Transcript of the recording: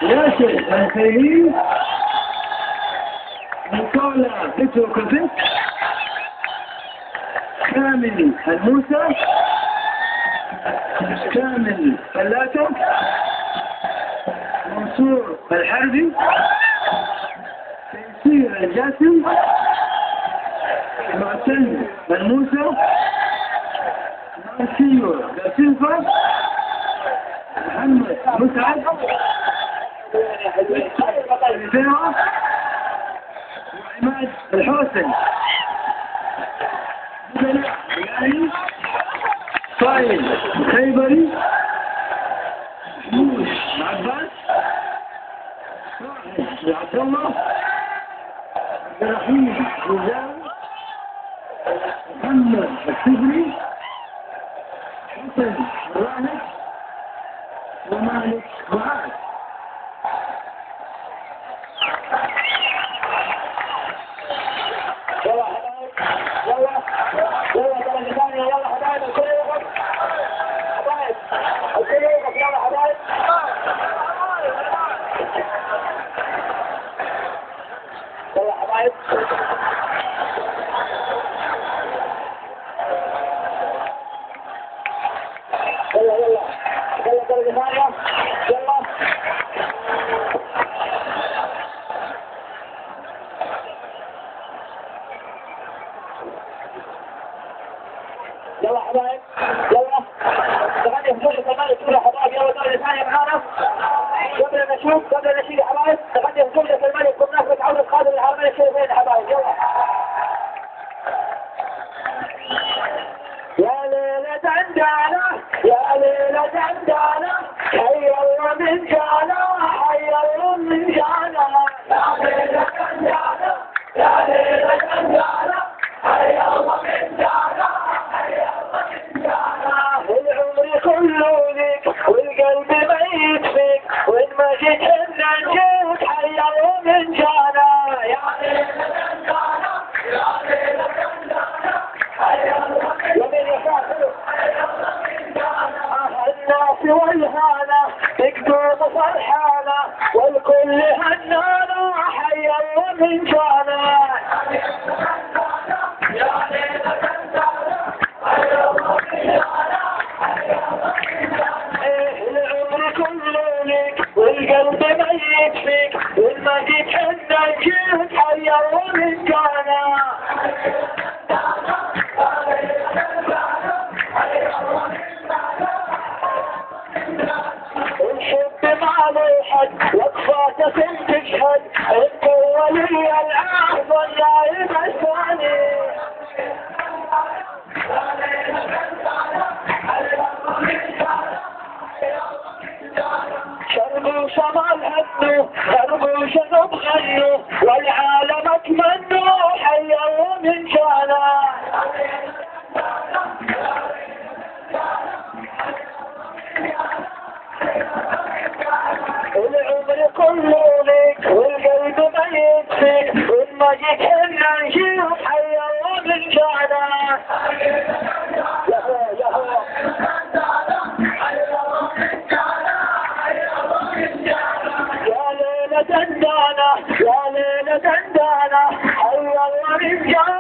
ياسر الخيري، نيكولا بيتروكوفيتش، كامل الموسى، كامل فلاتة، منصور الحربي، تيسير الجاسم، معتز الموسى، مارسيو داسيلفا، محمد مسعد، الفيرا، وعماد الحوسن، بدلاء الأهلي، صايل خيبري، محمود العباس، صاحب عبد الله، عبد الرحيم رجال، محمد السجني، حسن الراهب، ومالك معاذ. يلا درجة ثانية، يلا حبايب الكل يوقف، حبايب الكل يوقف، يلا حبايب. يلا حبايب يلا درجة ثانية، يلا يلا حبايب، يلا تغني في جزء كمان الأولى حبايب. يلا درجة ثانية معانا قبل ما نشوف، قبل نشيل حبايب، تغني في جزء الملك بمناسبة عودة قادم الحرمين الشريفين حبايب. يلا يا ليلة عندنا، يا ليلة عندنا، حي الله من جانا، حي الله من جانا، يا ليلة عندنا، يا ليلة عندنا، حي الله من جانا، حي الله من جانا. العمر كله لك والقلب ميت فيك، وإن ما جيت إلا نجيك، حي الله من جانا، يا ليلة عندنا، يا ليلة عندنا، حي الله من جانا. الناس والهانة تقدم فرحانة، والكل هنانا، حي الله من جانا. يا ليلة عندنا، حي الله من جانا، حي الله من جانا. العمر كله لك والقلب ميت فيك، وإن ما جيت حنا نجيك، حي الله من جانا. الحب ما له حد، وقفاته تشهد، انت ولي العهد والنايب الثاني. شرق وشمال هدوا، غرب وجنوب غنوا، والعالم اتمنوا، حي الله من جانا. العمر كله لك والقلب ميت فيك، وإن ما جيت إلا نجيك، حي الله من جانا. يا هو يا هو يا ليلة عندنا، يا ليلة عندنا، حي الله من جانا.